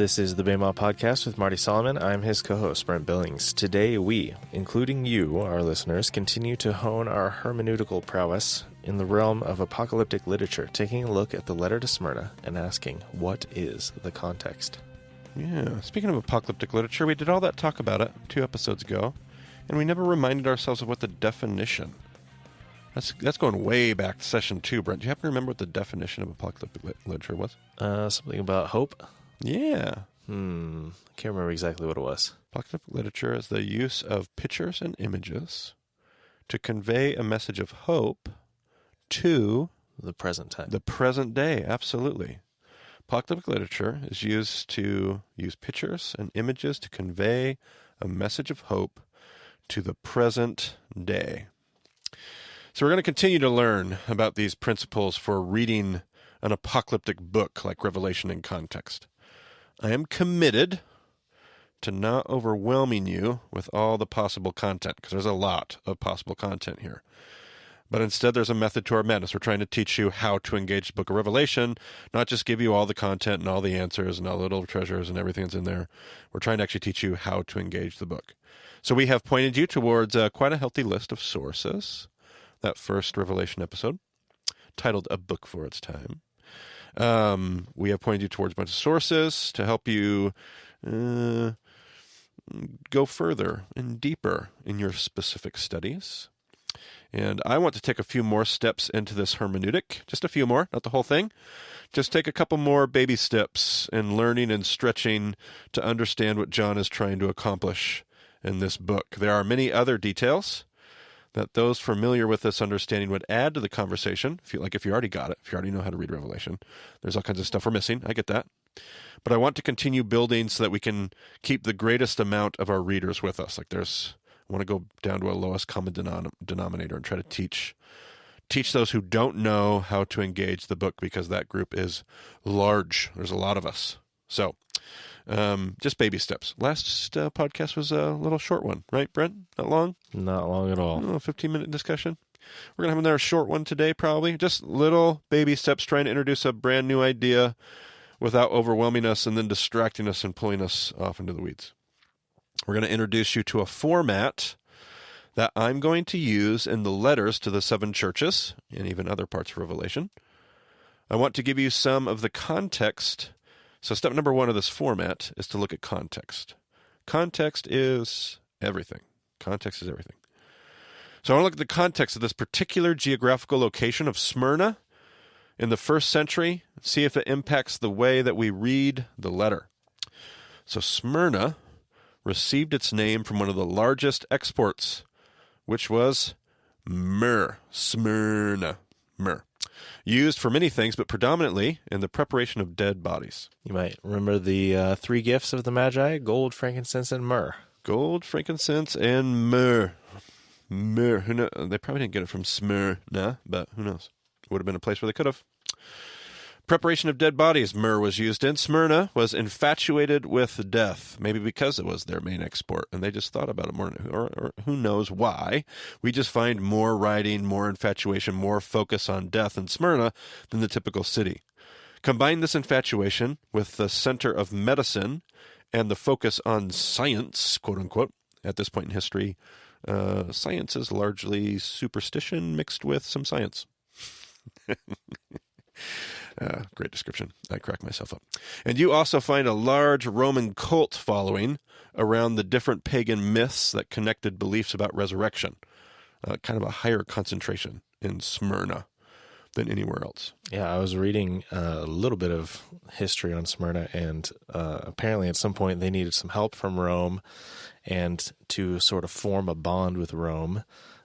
This is the Bema Podcast with Marty Solomon. I'm his co-host, Brent Billings. Today we, including you, our listeners, continue to hone our hermeneutical prowess in the realm of apocalyptic literature, taking a look at the letter to Smyrna and asking, what is the context? Yeah, speaking of apocalyptic literature, we did all that talk about it 2 episodes ago, and we never reminded ourselves of what the definition. That's going way back to session 2, Brent. Do you happen to remember what the definition of apocalyptic literature was? Something about hope? Yeah. I can't remember exactly what it was. Apocalyptic literature is the use of pictures and images to convey a message of hope to the present time. The present day, absolutely. Apocalyptic literature is used to use pictures and images to convey a message of hope to the present day. So we're going to continue to learn about these principles for reading an apocalyptic book like Revelation in context. I am committed to not overwhelming you with all the possible content, because there's a lot of possible content here. But instead, there's a method to our madness. We're trying to teach you how to engage the book of Revelation, not just give you all the content and all the answers and all the little treasures and everything that's in there. We're trying to actually teach you how to engage the book. So we have pointed you towards quite a healthy list of sources. That first Revelation episode, titled A Book for Its Time. We have pointed you towards a bunch of sources to help you go further and deeper in your specific studies. And I want to take a few more steps into this hermeneutic, just a few more, not the whole thing. Just take a couple more baby steps in learning and stretching to understand what John is trying to accomplish in this book. There are many other details that those familiar with this understanding would add to the conversation. If you already got it, if you already know how to read Revelation, there's all kinds of stuff we're missing. I get that. But I want to continue building so that we can keep the greatest amount of our readers with us. I want to go down to a lowest common denominator and try to teach those who don't know how to engage the book, because that group is large. There's a lot of us. So, just baby steps. Last podcast was a little short one, right, Brent? Not long? Not long at all. 15-minute discussion. We're going to have another short one today, probably. Just little baby steps trying to introduce a brand new idea without overwhelming us and then distracting us and pulling us off into the weeds. We're going to introduce you to a format that I'm going to use in the letters to the 7 churches and even other parts of Revelation. I want to give you some of the context. So step number 1 of this format is to look at context. Context is everything. Context is everything. So I want to look at the context of this particular geographical location of Smyrna in the 1st century, see if it impacts the way that we read the letter. So Smyrna received its name from one of the largest exports, which was myrrh. Smyrna. Myrrh. Used for many things, but predominantly in the preparation of dead bodies. You might remember the 3 gifts of the Magi: gold, frankincense, and myrrh. Gold, frankincense, and myrrh. Myrrh. Who knows? They probably didn't get it from Smyrna, but who knows? Would have been a place where they could have. Preparation of dead bodies, myrrh was used in. Smyrna was infatuated with death, maybe because it was their main export, and they just thought about it more, or who knows why. We just find more writing, more infatuation, more focus on death in Smyrna than the typical city. Combine this infatuation with the center of medicine and the focus on science, quote-unquote. At this point in history, science is largely superstition mixed with some science. Great description. I crack myself up. And you also find a large Roman cult following around the different pagan myths that connected beliefs about resurrection. Kind of a higher concentration in Smyrna than anywhere else. Yeah, I was reading a little bit of history on Smyrna, and apparently at some point they needed some help from Rome, and to sort of form a bond with Rome,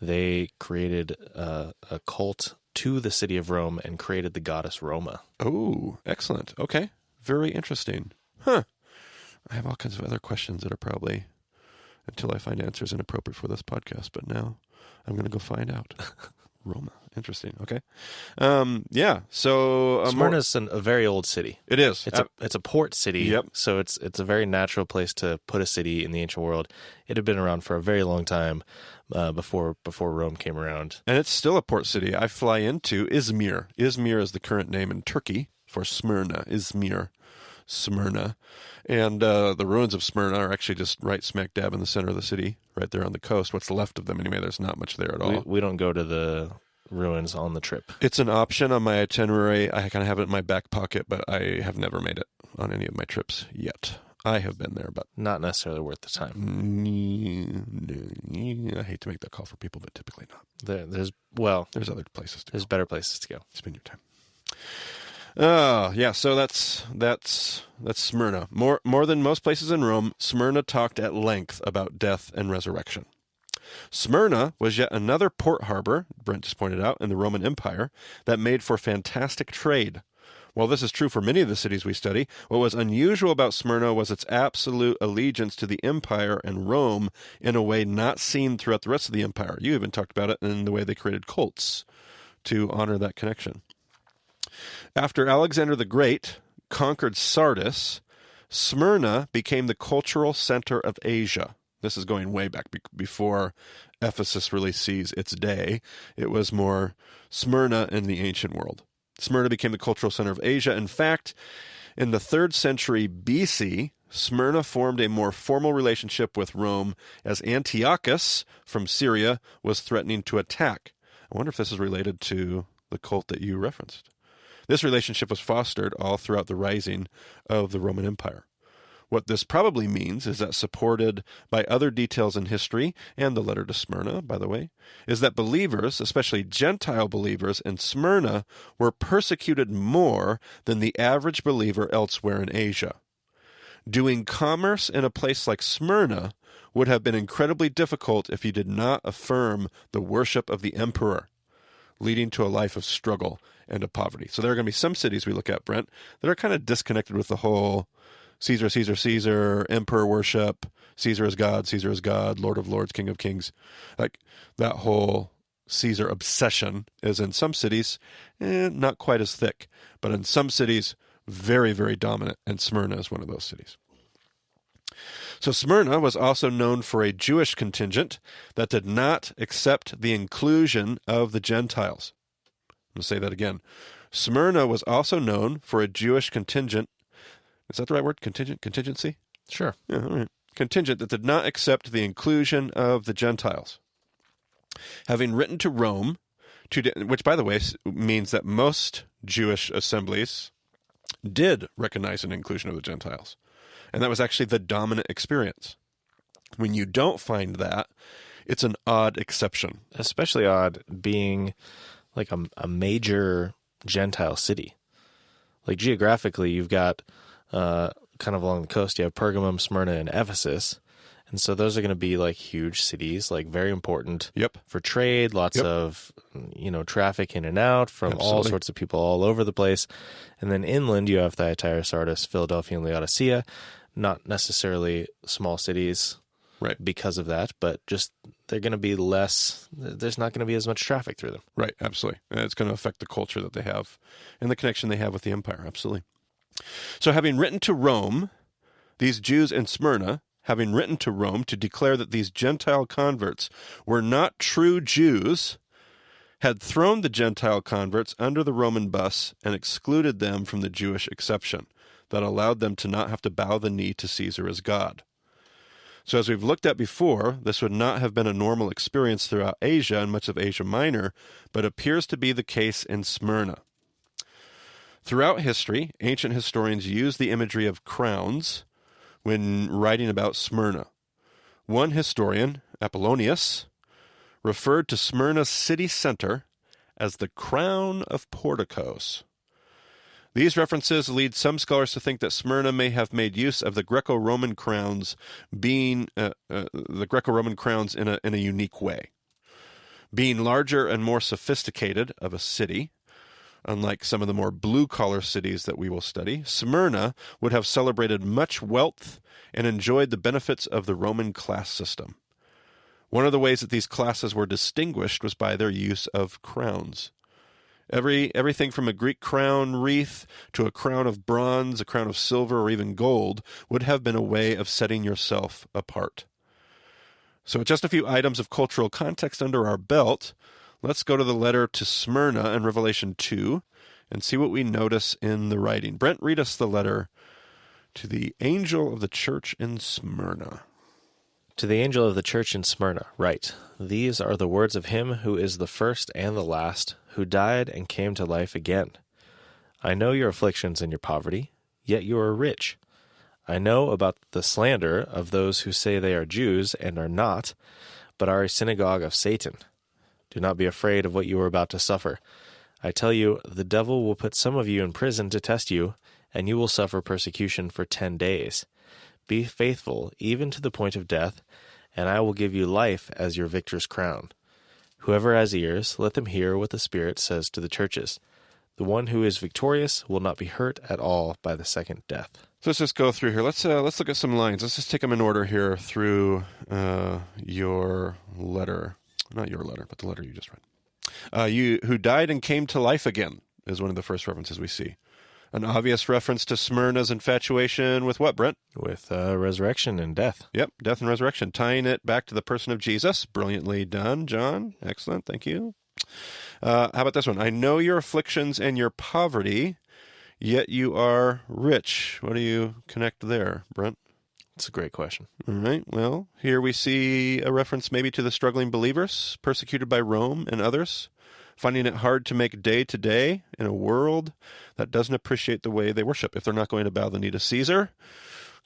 they created a cult to the city of Rome and created the goddess Roma. Oh, excellent. Okay. Very interesting. Huh. I have all kinds of other questions that are probably, until I find answers, inappropriate for this podcast, but now I'm going to go find out. Roma. Interesting. Okay. Yeah. So Smyrna's a very old city. It is. It's a port city. Yep. So it's a very natural place to put a city in the ancient world. It had been around for a very long time before Rome came around. And it's still a port city. I fly into Izmir. Izmir is the current name in Turkey for Smyrna. Izmir. Smyrna. And the ruins of Smyrna are actually just right smack dab in the center of the city, right there on the coast. What's left of them anyway. There's not much there at all. We don't go to the ruins on the trip. It's an option on my itinerary. I kind of have it in my back pocket, but I have never made it on any of my trips yet. I have been there, but not necessarily worth the time. I hate to make that call for people, but typically not. There's other places to go. There's better places to go. Spend your time. Oh, yeah, so that's Smyrna. More than most places in Rome, Smyrna talked at length about death and resurrection. Smyrna was yet another port harbor, Brent just pointed out, in the Roman Empire that made for fantastic trade. While this is true for many of the cities we study, what was unusual about Smyrna was its absolute allegiance to the empire and Rome in a way not seen throughout the rest of the empire. You even talked about it in the way they created cults to honor that connection. After Alexander the Great conquered Sardis, Smyrna became the cultural center of Asia. This is going way back before Ephesus really sees its day. It was more Smyrna in the ancient world. Smyrna became the cultural center of Asia. In fact, in the 3rd century BC, Smyrna formed a more formal relationship with Rome as Antiochus from Syria was threatening to attack. I wonder if this is related to the cult that you referenced. This relationship was fostered all throughout the rising of the Roman Empire. What this probably means is that, supported by other details in history, and the letter to Smyrna, by the way, is that believers, especially Gentile believers in Smyrna, were persecuted more than the average believer elsewhere in Asia. Doing commerce in a place like Smyrna would have been incredibly difficult if you did not affirm the worship of the emperor, leading to a life of struggle and of poverty. So there are going to be some cities we look at, Brent, that are kind of disconnected with the whole Caesar, Caesar, Caesar, emperor worship, Caesar is God, Lord of Lords, King of Kings. Like that whole Caesar obsession is in some cities not quite as thick, but in some cities very, very dominant, and Smyrna is one of those cities. So Smyrna was also known for a Jewish contingent that did not accept the inclusion of the Gentiles. I'm going to say that again. Smyrna was also known for a Jewish contingent. Is that the right word? Contingency? Sure. Yeah, all right. Contingent that did not accept the inclusion of the Gentiles. Having written to Rome, which, by the way, means that most Jewish assemblies did recognize an inclusion of the Gentiles. And that was actually the dominant experience. When you don't find that, it's an odd exception. Especially odd being like a major Gentile city. Like geographically, you've got kind of along the coast, you have Pergamum, Smyrna, and Ephesus. And so those are going to be like huge cities, like very important for trade, lots of, traffic in and out from all sorts of people all over the place. And then inland, you have Thyatira, Sardis, Philadelphia, and Laodicea. Not necessarily small cities because of that, but just they're going to be less, there's not going to be as much traffic through them. Right, absolutely. And it's going to affect the culture that they have and the connection they have with the empire, absolutely. So having written to Rome, these Jews in Smyrna, having written to Rome to declare that these Gentile converts were not true Jews, had thrown the Gentile converts under the Roman bus and excluded them from the Jewish exception that allowed them to not have to bow the knee to Caesar as God. So as we've looked at before, this would not have been a normal experience throughout Asia and much of Asia Minor, but appears to be the case in Smyrna. Throughout history, ancient historians use the imagery of crowns when writing about Smyrna. One historian, Apollonius, referred to Smyrna's city center as the crown of porticos. These references lead some scholars to think that Smyrna may have made use of the Greco-Roman crowns in a unique way. Being larger and more sophisticated of a city, unlike some of the more blue-collar cities that we will study, Smyrna would have celebrated much wealth and enjoyed the benefits of the Roman class system. One of the ways that these classes were distinguished was by their use of crowns. Everything from a Greek crown wreath to a crown of bronze, a crown of silver, or even gold would have been a way of setting yourself apart. So with just a few items of cultural context under our belt, let's go to the letter to Smyrna in Revelation 2 and see what we notice in the writing. Brent, read us the letter To the angel of the church in Smyrna. To the angel of the church in Smyrna, write, These are the words of him who is the first and the last, who died and came to life again. I know your afflictions and your poverty, yet you are rich. I know about the slander of those who say they are Jews and are not, but are a synagogue of Satan. Do not be afraid of what you are about to suffer. I tell you, the devil will put some of you in prison to test you, and you will suffer persecution for 10 days. Be faithful, even to the point of death, and I will give you life as your victor's crown. Whoever has ears, let them hear what the Spirit says to the churches. The one who is victorious will not be hurt at all by the second death. So let's just go through here. Let's look at some lines. Let's just take them in order here through your letter. Not your letter, but the letter you just read. You who died and came to life again is one of the first references we see. An obvious reference to Smyrna's infatuation with what, Brent? With resurrection and death. Yep, death and resurrection, tying it back to the person of Jesus. Brilliantly done, John. Excellent, thank you. How about this one? I know your afflictions and your poverty, yet you are rich. What do you connect there, Brent? It's a great question. All right, well, here we see a reference maybe to the struggling believers, persecuted by Rome and others, finding it hard to make day to day in a world that doesn't appreciate the way they worship. If they're not going to bow the knee to Caesar,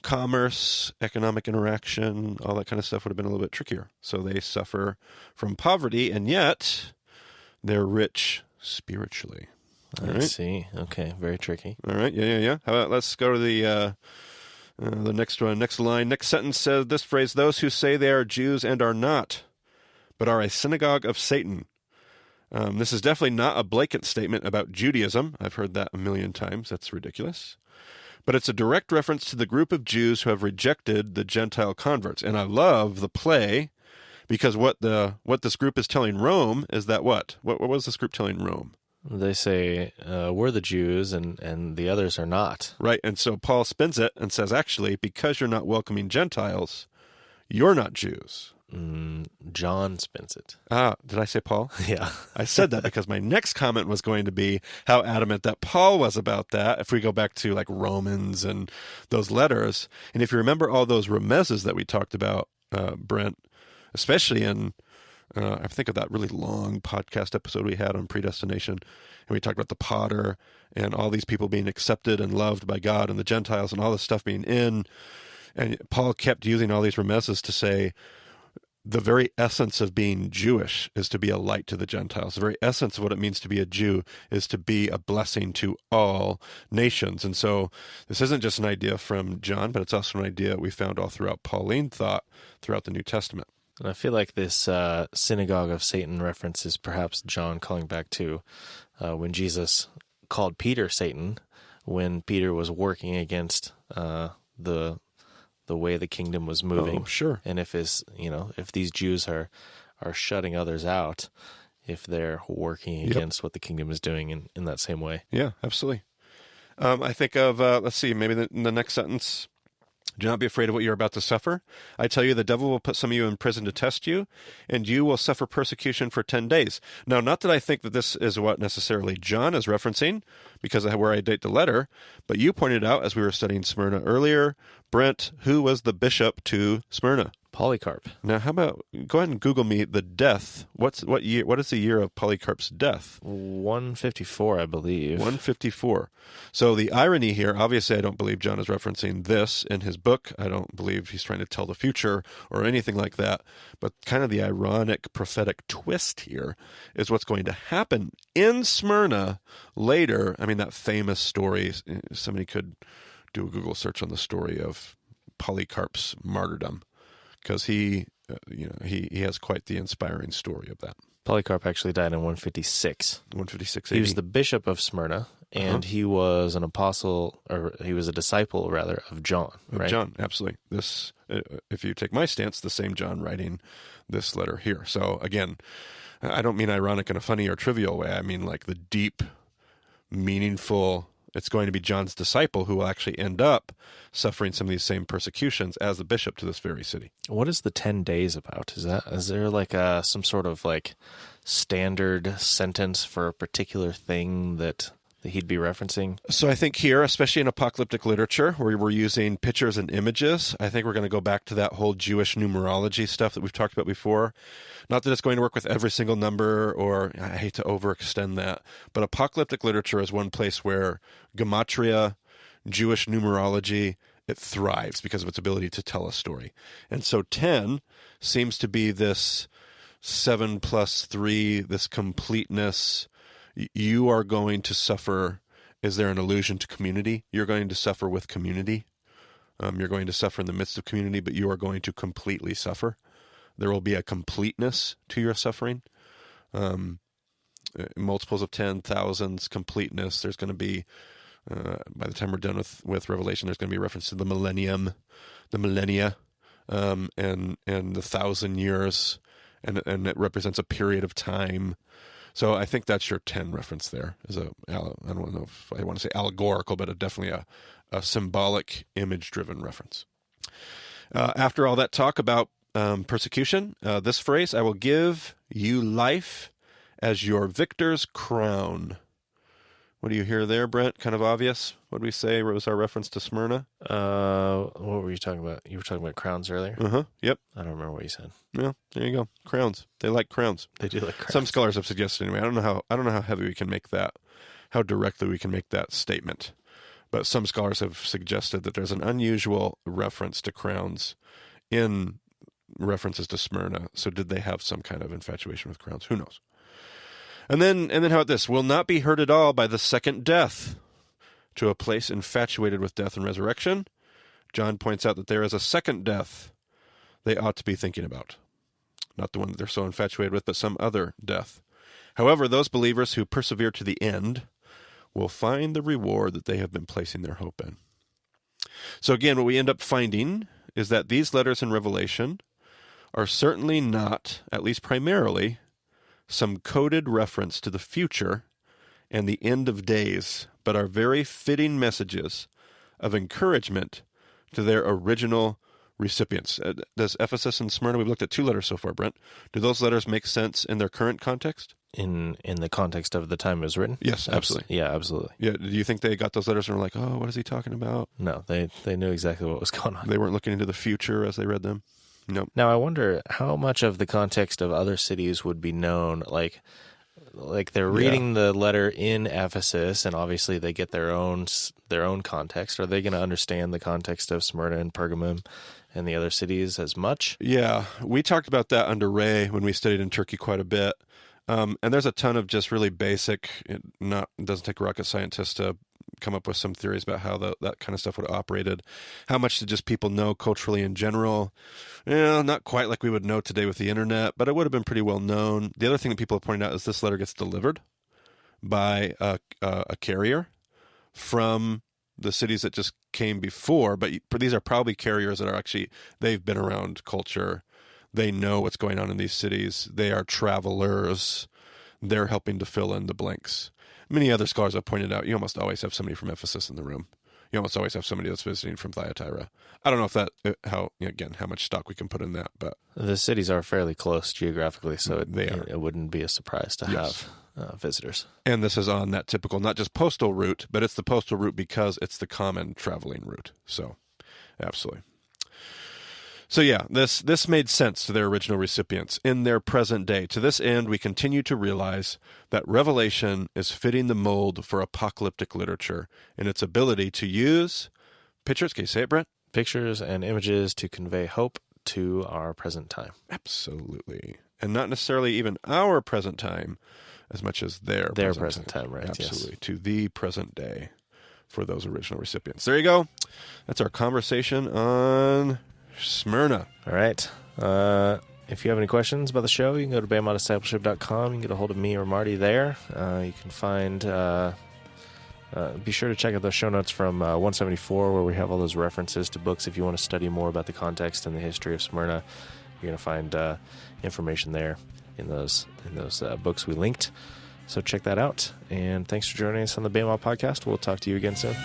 commerce, economic interaction, all that kind of stuff would have been a little bit trickier. So they suffer from poverty, and yet they're rich spiritually. I see. Okay, very tricky. All right, yeah. How about let's go to the next one, next line. Next sentence says this phrase, those who say they are Jews and are not, but are a synagogue of Satan. This is definitely not a blanket statement about Judaism. I've heard that a million times. That's ridiculous. But it's a direct reference to the group of Jews who have rejected the Gentile converts. And I love the play because what this group is telling Rome is that what? What was this group telling Rome? They say, we're the Jews and the others are not. Right, and so Paul spins it and says, actually, because you're not welcoming Gentiles, you're not Jews. John spins it. Did I say Paul? Yeah. I said that because my next comment was going to be how adamant that Paul was about that. If we go back to like Romans and those letters, and if you remember all those remezes that we talked about, Brent, especially in, I think of that really long podcast episode we had on predestination, and we talked about the potter and all these people being accepted and loved by God and the Gentiles and all this stuff being in, and Paul kept using all these remezes to say, the very essence of being Jewish is to be a light to the Gentiles. The very essence of what it means to be a Jew is to be a blessing to all nations. And so this isn't just an idea from John, but it's also an idea we found all throughout Pauline thought throughout the New Testament. And I feel like this synagogue of Satan reference is perhaps John calling back to when Jesus called Peter Satan, when Peter was working against the way the kingdom was moving. Oh, sure. And if these Jews are shutting others out, if they're working against what the kingdom is doing in that same way. Yeah, absolutely. I think of, let's see, maybe the next sentence. Do not be afraid of what you're about to suffer. I tell you, the devil will put some of you in prison to test you, and you will suffer persecution for 10 days. Now, not that I think that this is what necessarily John is referencing, because of where I date the letter, but you pointed out, as we were studying Smyrna earlier, Brent, who was the bishop to Smyrna? Polycarp. Now, how about, go ahead and Google me the death. What is the year of Polycarp's death? 154, I believe. 154. So the irony here, obviously I don't believe John is referencing this in his book. I don't believe he's trying to tell the future or anything like that. But kind of the ironic prophetic twist here is what's going to happen in Smyrna later. I mean, that famous story, somebody could do a Google search on the story of Polycarp's martyrdom, because he has quite the inspiring story of that. Polycarp actually died in 156. 156 AD. He was the bishop of Smyrna, and he was an apostle, or he was a disciple, rather, of John. Right? John, absolutely. This, if you take my stance, the same John writing this letter here. So again, I don't mean ironic in a funny or trivial way. I mean like the deep, meaningful. It's going to be John's disciple who will actually end up suffering some of these same persecutions as the bishop to this very city. What is the 10 days about? Is there like some sort of like standard sentence for a particular thing that that he'd be referencing? So I think here, especially in apocalyptic literature, where we're using pictures and images, I think we're going to go back to that whole Jewish numerology stuff that we've talked about before. Not that it's going to work with every single number, or I hate to overextend that, but apocalyptic literature is one place where gematria, Jewish numerology, it thrives because of its ability to tell a story. And so 10 seems to be this 7 plus 3, this completeness. You are going to suffer. Is there an allusion to community? You're going to suffer with community. You're going to suffer in the midst of community, but you are going to completely suffer. There will be a completeness to your suffering. Multiples of 10, thousands, completeness. There's going to be, by the time we're done with Revelation, there's going to be reference to the millennium, the millennia, and the 1,000 years, and it represents a period of time. So I think that's your 10 reference there. I don't know if I want to say allegorical, but definitely a symbolic, image-driven reference. After all that talk about persecution, this phrase, I will give you life as your victor's crown. What do you hear there, Brent? Kind of obvious. What did we say was our reference to Smyrna? What were you talking about? You were talking about crowns earlier? Yep. I don't remember what you said. Yeah, there you go. Crowns. They like crowns. They do like crowns. Some scholars have suggested anyway. I don't know how heavy we can make that, how directly we can make that statement. But some scholars have suggested that there's an unusual reference to crowns in references to Smyrna. So did they have some kind of infatuation with crowns? Who knows? And then how about this? Will not be hurt at all by the second death. To a place infatuated with death and resurrection, John points out that there is a second death they ought to be thinking about. Not the one that they're so infatuated with, but some other death. However, those believers who persevere to the end will find the reward that they have been placing their hope in. So again, what we end up finding is that these letters in Revelation are certainly not, at least primarily, some coded reference to the future and the end of days, but are very fitting messages of encouragement to their original recipients. Does Ephesus and Smyrna, we've looked at 2 letters so far, Brent. Do those letters make sense in their current context? In the context of the time it was written? Yes, absolutely. Yeah, absolutely. Yeah. Do you think they got those letters and were like, oh, what is he talking about? No, they knew exactly what was going on. They weren't looking into the future as they read them? No. Now, I wonder how much of the context of other cities would be known, like they're reading the letter in Ephesus, and obviously they get their own context. Are they going to understand the context of Smyrna and Pergamum and the other cities as much? Yeah, we talked about that under Ray when we studied in Turkey quite a bit. And there's a ton of just really basic, it doesn't take a rocket scientist to come up with some theories about how that kind of stuff would have operated. How much did just people know culturally in general? Not quite like we would know today with the internet, but it would have been pretty well known. The other thing that people have pointed out is this letter gets delivered by a carrier from the cities that just came before, but these are probably carriers that are actually, they've been around culture. They know what's going on in these cities. They are travelers. They're helping to fill in the blanks. Many other scholars have pointed out you almost always have somebody from Ephesus in the room. You almost always have somebody that's visiting from Thyatira. I don't know if how much stock we can put in that, but the cities are fairly close geographically, so it wouldn't be a surprise to have visitors. And this is on that typical, not just postal route, but it's the postal route because it's the common traveling route. So, absolutely. So yeah, this made sense to their original recipients in their present day. To this end, we continue to realize that Revelation is fitting the mold for apocalyptic literature in its ability to use pictures. Can you say it, Brent? Pictures and images to convey hope to our present time. Absolutely. And not necessarily even our present time as much as their present time, right? Absolutely. Yes. To the present day for those original recipients. There you go. That's our conversation on Smyrna. All right. If you have any questions about the show, you can go to BamaDiscipleship.com. You can get a hold of me or Marty there. You can find... be sure to check out the show notes from 174, where we have all those references to books. If you want to study more about the context and the history of Smyrna, you're going to find information there in those books we linked. So check that out. And thanks for joining us on the Bama Podcast. We'll talk to you again soon.